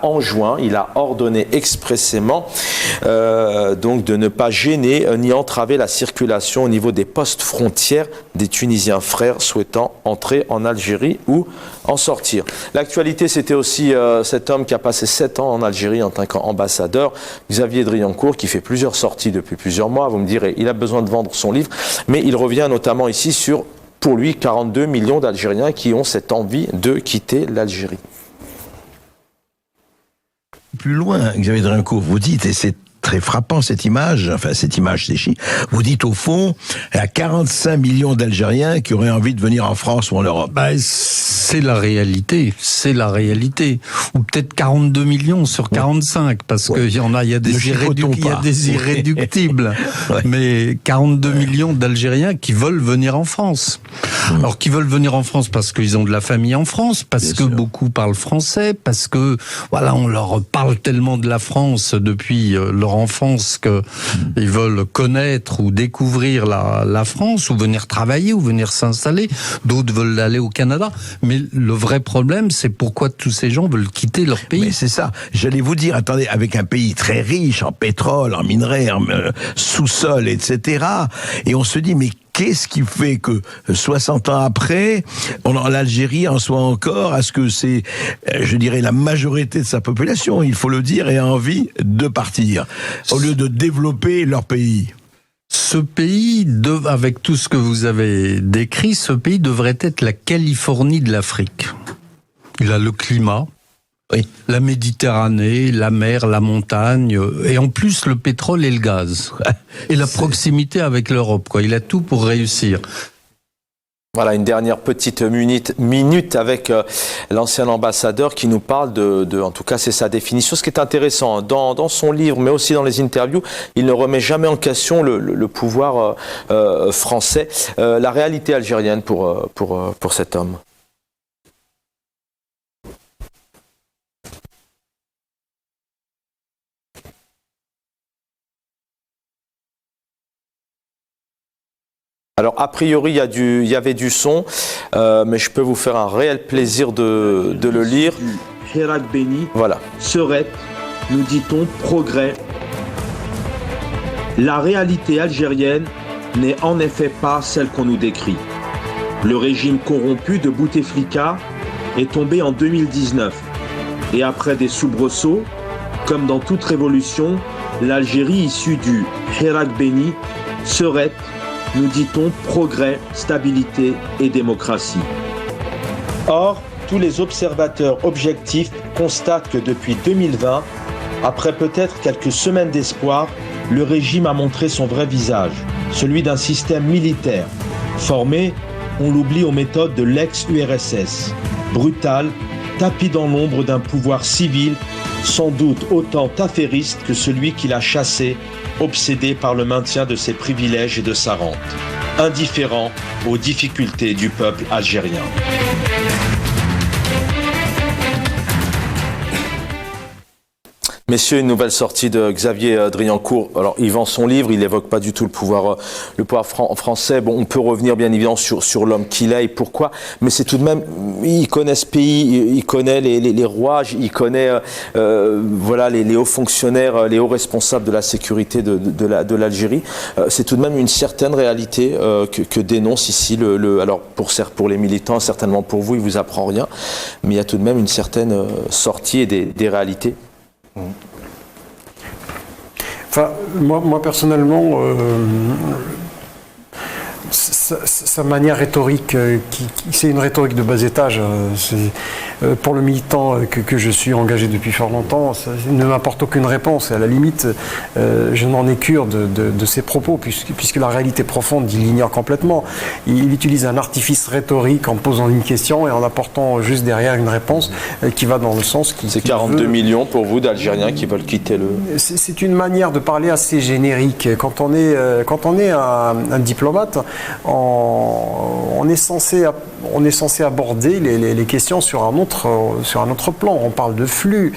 [SPEAKER 1] enjoint, il a ordonné expressément donc de ne pas gêner ni entraver la circulation au niveau des postes frontières des Tunisiens frères souhaitant entrer en Algérie ou en sortir. L'actualité, c'était aussi cet homme qui a passé 7 ans en Algérie en tant qu'ambassadeur, Xavier Driancourt, qui fait plusieurs sorties depuis plusieurs mois. Vous me direz, il a besoin de vendre son livre, mais il revient notamment ici sur, pour lui, 42 millions d'Algériens qui ont cette envie de quitter l'Algérie.
[SPEAKER 5] Plus loin, Xavier Driancourt, vous dites, et c'est très frappant cette image, c'est chic. Vous dites au fond, il y a 45 millions d'Algériens qui auraient envie de venir en France ou en Europe.
[SPEAKER 6] C'est la réalité. Ou peut-être 42 millions sur 45, parce qu'il y en a, il y a des irréductibles.
[SPEAKER 5] Ouais.
[SPEAKER 6] Mais 42 millions d'Algériens qui veulent venir en France. Alors, qui veulent venir en France parce qu'ils ont de la famille en France, parce que beaucoup parlent français, parce que, voilà, on leur parle tellement de la France depuis leur enfance qu'ils veulent connaître ou découvrir la France, ou venir travailler, ou venir s'installer. D'autres veulent aller au Canada. Mais le vrai problème, c'est pourquoi tous ces gens veulent quitter leur pays.
[SPEAKER 5] Mais c'est ça. J'allais vous dire, attendez, avec un pays très riche en pétrole, en minerais, en sous-sol, etc. Et on se dit, mais qu'est-ce qui fait que 60 ans après, l'Algérie en soit encore à ce que c'est, je dirais, la majorité de sa population, il faut le dire, ait envie de partir, au lieu de développer leur pays?
[SPEAKER 6] Ce pays, avec tout ce que vous avez décrit, ce pays devrait être la Californie de l'Afrique. Il a le climat,
[SPEAKER 5] oui,
[SPEAKER 6] la Méditerranée, la mer, la montagne, et en plus le pétrole et le gaz. Et la proximité avec l'Europe, quoi. Il a tout pour réussir.
[SPEAKER 1] Voilà, une dernière petite minute avec l'ancien ambassadeur qui nous parle en tout cas c'est sa définition. Ce qui est intéressant dans son livre, mais aussi dans les interviews, il ne remet jamais en question le pouvoir français, la réalité algérienne pour cet homme. Alors, a priori, il y avait du son, mais je peux vous faire un réel plaisir de le lire.
[SPEAKER 7] Hirak Beni
[SPEAKER 1] voilà.
[SPEAKER 7] Serait, nous dit-on, progrès. La réalité algérienne n'est en effet pas celle qu'on nous décrit. Le régime corrompu de Bouteflika est tombé en 2019. Et après des soubresauts, comme dans toute révolution, l'Algérie issue du Hirak Beni serait, nous dit-on, progrès, stabilité et démocratie. Or, tous les observateurs objectifs constatent que depuis 2020, après peut-être quelques semaines d'espoir, le régime a montré son vrai visage, celui d'un système militaire, formé, on l'oublie, aux méthodes de l'ex-URSS, brutal, tapi dans l'ombre d'un pouvoir civil, sans doute autant affairiste que celui qui l'a chassé, obsédé par le maintien de ses privilèges et de sa rente, indifférent aux difficultés du peuple algérien.
[SPEAKER 1] Messieurs, une nouvelle sortie de Xavier Driancourt. Alors, il vend son livre, il n'évoque pas du tout le pouvoir français. Bon, on peut revenir bien évidemment sur l'homme qu'il est et pourquoi, mais c'est tout de même, il connaît ce pays, il connaît les rouages, il connaît voilà les hauts fonctionnaires, les hauts responsables de la sécurité de l'Algérie. C'est tout de même une certaine réalité que dénonce ici alors pour les militants, certainement pour vous, il vous apprend rien, mais il y a tout de même une certaine sortie et des réalités.
[SPEAKER 3] Enfin, moi personnellement, sa manière rhétorique, c'est une rhétorique de bas étage. Pour le militant que je suis engagé depuis fort longtemps, ça ne m'apporte aucune réponse. À la limite, je n'en ai cure de ses propos, puisque la réalité profonde, il l'ignore complètement. Il utilise un artifice rhétorique en posant une question et en apportant juste derrière une réponse qui va dans le sens qui...
[SPEAKER 1] C'est 42 millions pour vous d'Algériens qui veulent quitter le...
[SPEAKER 3] C'est une manière de parler assez générique. Quand on est un diplomate, on est censé aborder les questions sur un autre plan. On parle de flux.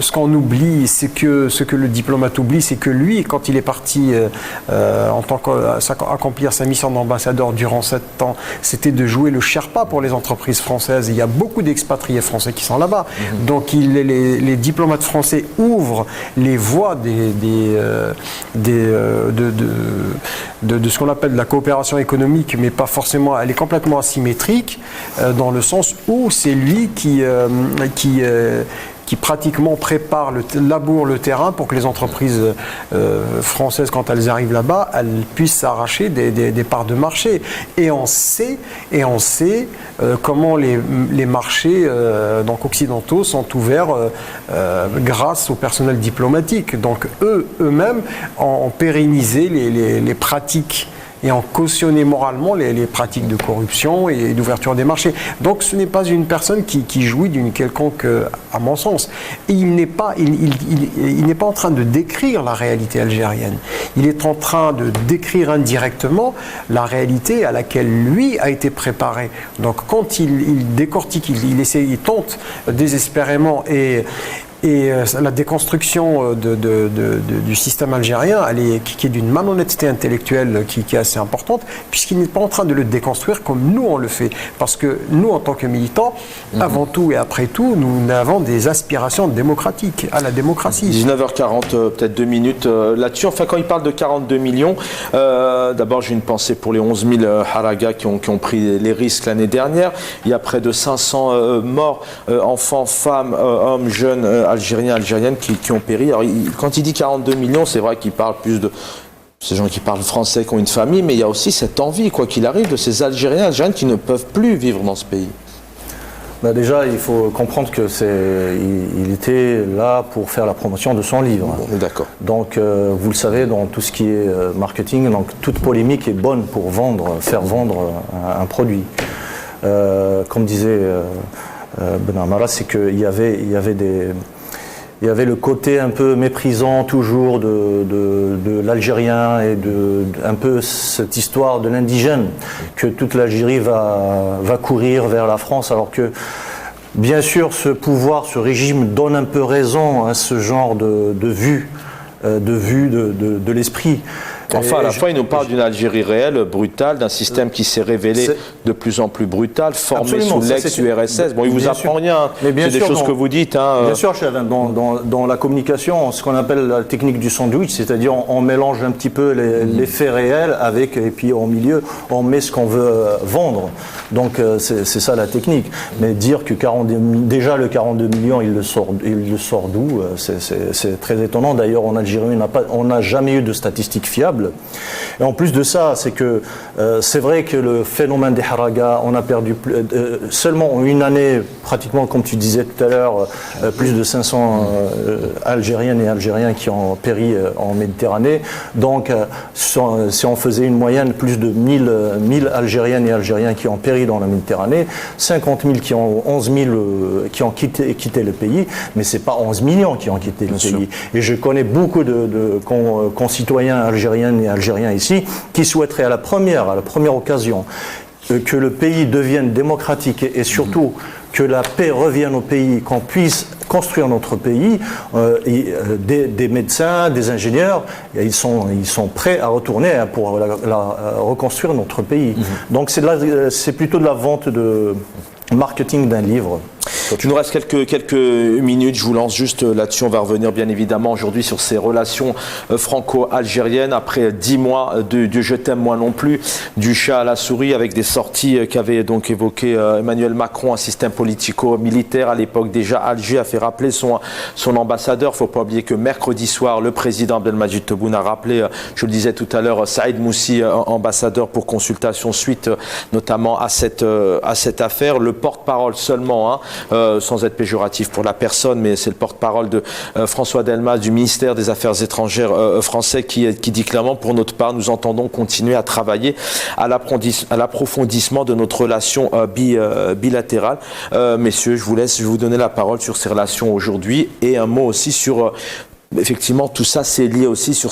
[SPEAKER 3] Ce qu'on oublie, ce que le diplomate oublie, c'est que lui, quand il est parti accomplir sa mission d'ambassadeur durant 7 ans, c'était de jouer le Sherpa pour les entreprises françaises. Il y a beaucoup d'expatriés français qui sont là-bas. Donc les diplomates français ouvrent les voies de ce qu'on appelle de la coopération économique, mais pas forcément, elle est complètement asymétrique, dans le sens où c'est lui qui pratiquement prépare laboure le terrain pour que les entreprises françaises, quand elles arrivent là-bas, elles puissent s'arracher des parts de marché. Et on sait comment les marchés donc occidentaux sont ouverts grâce au personnel diplomatique. Donc eux-mêmes ont pérennisé les pratiques et en cautionner moralement les pratiques de corruption et d'ouverture des marchés. Donc ce n'est pas une personne qui jouit d'une quelconque, à mon sens. Et il n'est pas en train de décrire la réalité algérienne. Il est en train de décrire indirectement la réalité à laquelle lui a été préparé. Donc quand il décortique, il tente désespérément et la déconstruction du système algérien, qui est d'une malhonnêteté intellectuelle qui est assez importante, puisqu'il n'est pas en train de le déconstruire comme nous on le fait. Parce que nous, en tant que militants, avant tout et après tout, nous avons des aspirations démocratiques, à la démocratie.
[SPEAKER 1] 19h40, peut-être 2 minutes là-dessus. Enfin, quand il parle de 42 millions, d'abord j'ai une pensée pour les 11 000 haragas qui ont pris les risques l'année dernière. Il y a près de 500 morts, enfants, femmes, hommes, jeunes, algériennes qui ont péri. Alors, quand il dit 42 millions, c'est vrai qu'il parle plus de ces gens qui parlent français, qui ont une famille, mais il y a aussi cette envie, quoi qu'il arrive, de ces Algériennes qui ne peuvent plus vivre dans ce pays.
[SPEAKER 2] Déjà, il faut comprendre que il était là pour faire la promotion de son livre.
[SPEAKER 1] D'accord.
[SPEAKER 2] Donc, vous le savez, dans tout ce qui est marketing, donc toute polémique est bonne pour faire vendre un produit. Comme disait Ben Amara, c'est qu'il y avait le côté un peu méprisant toujours de l'Algérien et un peu cette histoire de l'indigène, que toute l'Algérie va courir vers la France, alors que bien sûr ce pouvoir, ce régime donne un peu raison à ce genre de vue de l'esprit.
[SPEAKER 1] Enfin, à la fois, il nous parle d'une Algérie réelle, brutale, d'un système qui s'est révélé de plus en plus brutal, formé sous l'ex-URSS. Bon, il vous apprend rien, c'est des choses que vous dites.
[SPEAKER 2] Bien sûr, dans la communication, ce qu'on appelle la technique du sandwich, c'est-à-dire on mélange un petit peu les faits réels et puis au milieu, on met ce qu'on veut vendre. Donc, c'est ça la technique. Mais dire que déjà le 42 millions, il le sort d'où, c'est très étonnant. D'ailleurs, en Algérie, on n'a jamais eu de statistiques fiables. Et en plus de ça, c'est que c'est vrai que le phénomène des haragas, on a perdu seulement en une année, pratiquement comme tu disais tout à l'heure, plus de 500 Algériennes et Algériens qui ont péri en Méditerranée. Donc, si on faisait une moyenne, plus de 1000 Algériennes et Algériens qui ont péri dans la Méditerranée, 50 000 11 000 qui ont quitté le pays, mais c'est pas 11 millions qui ont quitté le pays. Et je connais beaucoup de concitoyens algériens et Algériens ici qui souhaiteraient à la première occasion que le pays devienne démocratique et surtout que la paix revienne au pays, qu'on puisse construire notre pays. Des médecins, des ingénieurs, ils sont prêts à retourner pour reconstruire notre pays. Donc c'est plutôt de la vente de marketing d'un livre.
[SPEAKER 1] Il nous reste quelques minutes, je vous lance juste là-dessus. On va revenir bien évidemment aujourd'hui sur ces relations franco-algériennes après 10 mois du je t'aime moi non plus, du chat à la souris, avec des sorties qu'avait donc évoqué Emmanuel Macron, un système politico-militaire. À l'époque déjà, Alger a fait rappeler son ambassadeur. Il ne faut pas oublier que mercredi soir, le président Abdelmadjid Tebboune a rappelé, je le disais tout à l'heure, Saïd Moussi, ambassadeur pour consultation suite notamment à cette affaire. Le porte-parole seulement, sans être péjoratif pour la personne, mais c'est le porte-parole de François Delmas du ministère des Affaires étrangères français qui dit clairement, pour notre part, nous entendons continuer à travailler à l'approfondissement de notre relation bilatérale. Messieurs, je vais vous donner la parole sur ces relations aujourd'hui et un mot aussi sur... Effectivement, tout ça, c'est lié aussi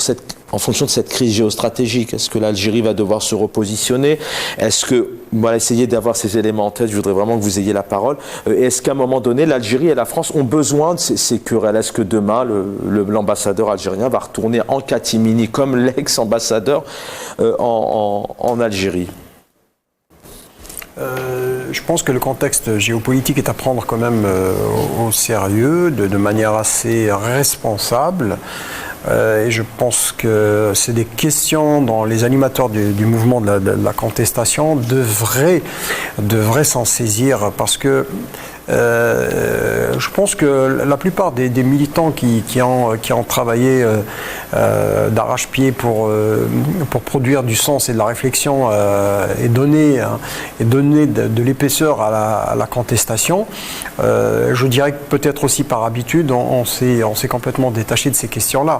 [SPEAKER 1] en fonction de cette crise géostratégique. Est-ce que l'Algérie va devoir se repositionner? Est-ce que, on va essayer d'avoir ces éléments en tête, je voudrais vraiment que vous ayez la parole. Et est-ce qu'à un moment donné, l'Algérie et la France ont besoin de ces querelles? Est-ce que demain, l'ambassadeur algérien va retourner en catimini, comme l'ex-ambassadeur en Algérie?
[SPEAKER 3] Je pense que le contexte géopolitique est à prendre quand même au sérieux, de manière assez responsable. Et je pense que c'est des questions dont les animateurs du mouvement de la contestation devraient s'en saisir, parce que je pense que la plupart des militants qui ont travaillé d'arrache-pied pour produire du sens et de la réflexion et donner de l'épaisseur à la contestation, je dirais que peut-être aussi par habitude on s'est complètement détaché de ces questions-là.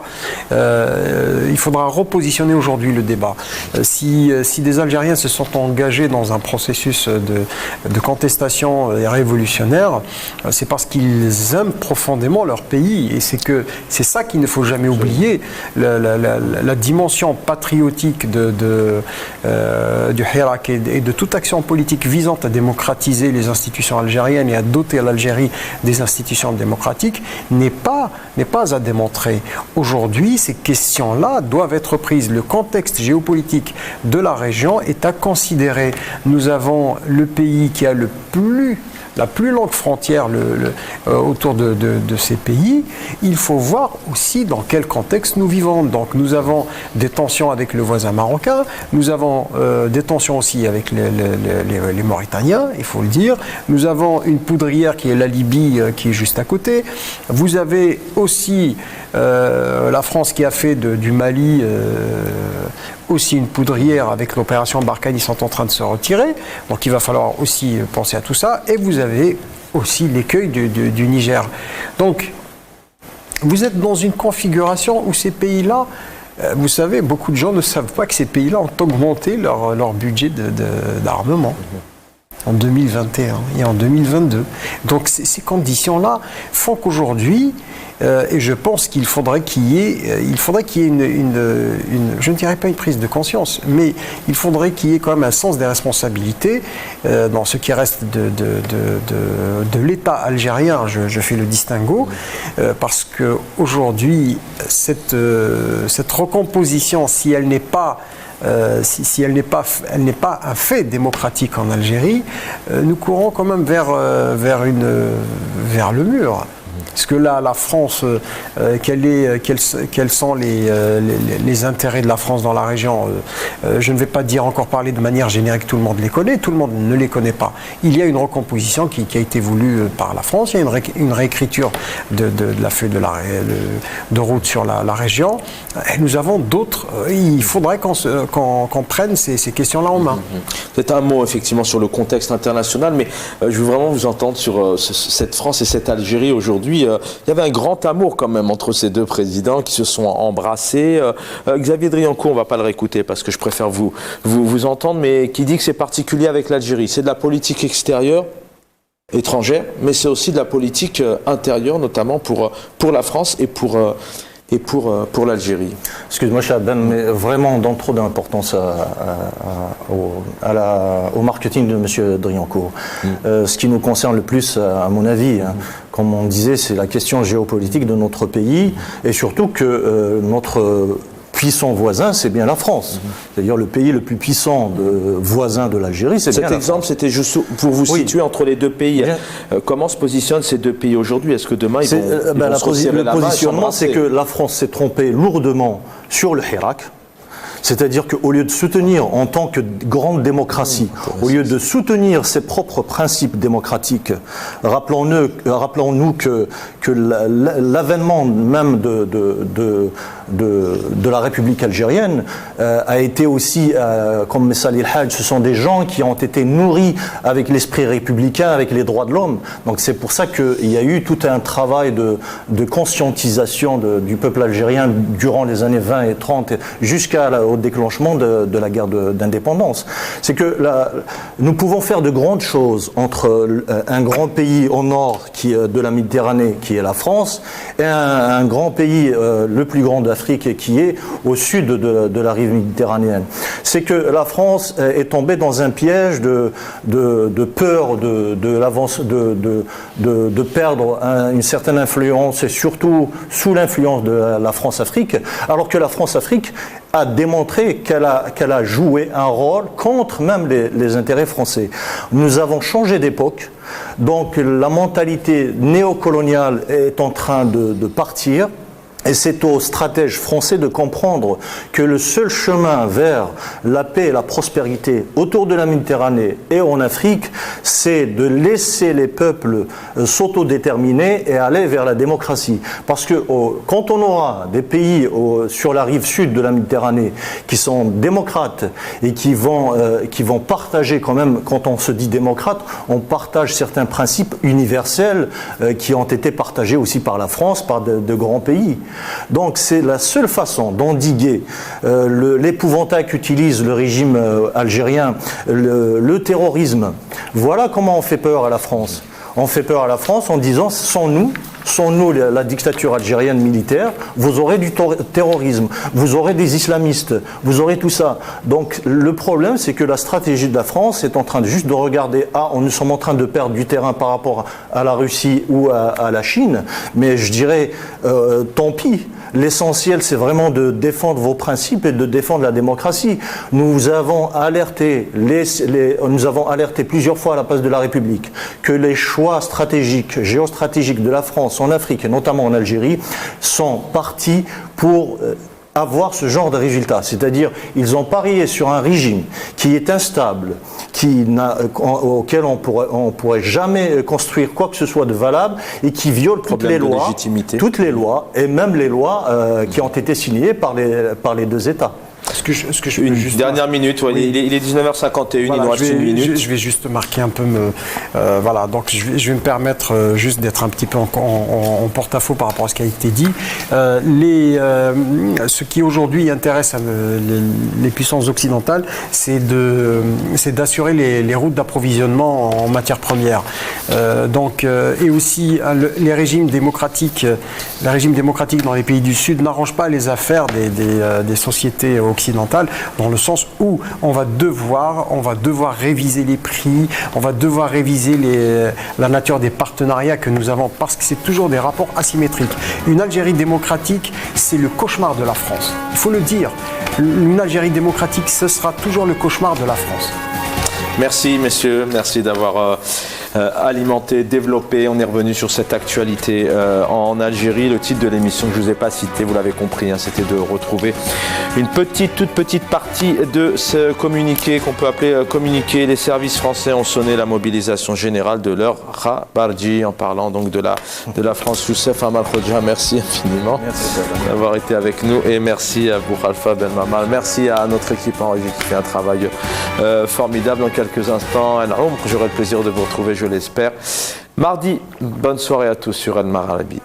[SPEAKER 3] Il faudra repositionner aujourd'hui le débat. Si des Algériens se sont engagés dans un processus de contestation révolutionnaire, c'est parce qu'ils aiment profondément leur pays, et c'est ça qu'il ne faut jamais oublier. La dimension patriotique du Hirak et de toute action politique visant à démocratiser les institutions algériennes et à doter l'Algérie des institutions démocratiques n'est pas à démontrer. Aujourd'hui, ces questions-là doivent être prises. Le contexte géopolitique de la région est à considérer. Nous avons le pays qui a la plus longue frontière autour de ces pays. Il faut voir aussi dans quel contexte nous vivons. Donc nous avons des tensions avec le voisin marocain, nous avons des tensions aussi avec les Mauritaniens, il faut le dire. Nous avons une poudrière qui est la Libye, qui est juste à côté. Vous avez aussi la France qui a fait du Mali aussi une poudrière avec l'opération Barkhane. Ils sont en train de se retirer, donc il va falloir aussi penser à tout ça. Et vous avez aussi l'écueil du Niger. Donc vous êtes dans une configuration où ces pays-là, vous savez, beaucoup de gens ne savent pas que ces pays-là ont augmenté leur budget d'armement en 2021 et en 2022. Donc ces conditions-là font qu'aujourd'hui, et je pense qu'il faudrait qu'il y ait une, je ne dirais pas une prise de conscience, mais il faudrait qu'il y ait quand même un sens des responsabilités dans ce qui reste de l'État algérien. Je fais le distinguo, parce qu'aujourd'hui, cette recomposition, si elle n'est pas elle n'est pas un fait démocratique en Algérie, nous courons quand même vers le mur. Parce que là, la France, quels sont les intérêts de la France dans la région? Je ne vais pas encore parler de manière générique, tout le monde les connaît, tout le monde ne les connaît pas. Il y a une recomposition qui a été voulue par la France, il y a une réécriture de la feuille de route sur la région. Et nous avons d'autres. Il faudrait qu'on prenne ces questions-là en main.
[SPEAKER 1] C'est un mot effectivement sur le contexte international, mais je veux vraiment vous entendre sur cette France et cette Algérie aujourd'hui. Il y avait un grand amour quand même entre ces deux présidents qui se sont embrassés. Xavier Driancourt, on ne va pas le réécouter parce que je préfère vous entendre, mais qui dit que c'est particulier avec l'Algérie. C'est de la politique extérieure, étrangère, mais c'est aussi de la politique intérieure, notamment pour la France et pour l'Algérie.
[SPEAKER 2] Excuse-moi, Chaban, mais vraiment on donne trop d'importance au marketing de M. Driancourt. Ce qui nous concerne le plus, à mon avis, comme on disait, c'est la question géopolitique de notre pays, et surtout que notre puissant voisin, c'est bien la France. C'est-à-dire le pays le plus puissant voisin de l'Algérie, c'est bien la France.
[SPEAKER 1] Cet exemple, c'était juste pour vous situer entre les deux pays. Comment se positionnent ces deux pays aujourd'hui? Est-ce que demain, ils vont se resserrer la main et
[SPEAKER 2] le positionnement,
[SPEAKER 1] s'embrasser?
[SPEAKER 2] c'est que la France s'est trompée lourdement sur le Hirak. C'est-à-dire qu'au lieu de soutenir en tant que grande démocratie, au lieu de soutenir ses propres principes démocratiques, rappelons-nous que l'avènement même de la République algérienne a été aussi, comme Messali El-Hajj, ce sont des gens qui ont été nourris avec l'esprit républicain, avec les droits de l'homme. Donc c'est pour ça qu'il y a eu tout un travail de conscientisation du peuple algérien durant les années 20 et 30 au déclenchement de la guerre d'indépendance. C'est que nous pouvons faire de grandes choses entre un grand pays au nord de la Méditerranée, qui est la France, et un grand pays, le plus grand d'Afrique, qui est au sud de la rive méditerranéenne. C'est que la France est tombée dans un piège de peur de perdre une certaine influence, et surtout sous l'influence de la France-Afrique, alors que la France-Afrique a démontré qu'elle a joué un rôle contre même les intérêts français. Nous avons changé d'époque, donc la mentalité néocoloniale est en train de partir. Et c'est aux stratèges français de comprendre que le seul chemin vers la paix et la prospérité autour de la Méditerranée et en Afrique, c'est de laisser les peuples s'autodéterminer et aller vers la démocratie. Parce que quand on aura des pays sur la rive sud de la Méditerranée qui sont démocrates et qui vont partager quand même, quand on se dit démocrate, on partage certains principes universels qui ont été partagés aussi par la France, par de grands pays. Donc c'est la seule façon d'endiguer l'épouvantail qu'utilise le régime algérien, le terrorisme. Voilà comment on fait peur à la France. On fait peur à la France en disant sans nous la dictature algérienne militaire, vous aurez du terrorisme, vous aurez des islamistes, vous aurez tout ça. Donc le problème, c'est que la stratégie de la France est en train juste de regarder, nous sommes en train de perdre du terrain par rapport à la Russie ou à la Chine, mais je dirais, tant pis. L'essentiel, c'est vraiment de défendre vos principes et de défendre la démocratie. Nous avons alerté plusieurs fois à la place de la République que les choix stratégiques, géostratégiques de la France en Afrique et notamment en Algérie sont partis pour avoir ce genre de résultat. C'est-à-dire, ils ont parié sur un régime qui est instable, auquel on pourrait jamais construire quoi que ce soit de valable et qui viole toutes les lois et même les lois qui ont été signées par les deux États.
[SPEAKER 1] Une dernière minute, il est 19h51, voilà, il nous reste une minute.
[SPEAKER 3] Je vais juste marquer un peu, voilà, donc je vais me permettre juste d'être un petit peu en porte-à-faux par rapport à ce qui a été dit. Ce qui aujourd'hui intéresse les puissances occidentales, c'est d'assurer les routes d'approvisionnement en matières premières. Et aussi les régimes démocratiques dans les pays du Sud n'arrangent pas les affaires des sociétés occidentale, dans le sens où on va devoir réviser les prix, on va devoir réviser la nature des partenariats que nous avons, parce que c'est toujours des rapports asymétriques. Une Algérie démocratique, c'est le cauchemar de la France. Il faut le dire. Une Algérie démocratique, ce sera toujours le cauchemar de la France.
[SPEAKER 1] Merci messieurs, merci d'avoir alimenté, développé. On est revenu sur cette actualité en Algérie. Le titre de l'émission que je ne vous ai pas cité, vous l'avez compris, c'était de retrouver une toute petite partie de ce communiqué qu'on peut appeler communiqué. Les services français ont sonné la mobilisation générale de leur Khabarji, en parlant donc de la France. Youssef Amal Khodja, merci infiniment d'avoir été avec nous, et merci à vous Khalfa Ben Mamal, merci à notre équipe en régie qui fait un travail formidable. Dans quelques instants, j'aurai le plaisir de vous retrouver, je l'espère, mardi. Bonne soirée à tous sur El Marhalabiya.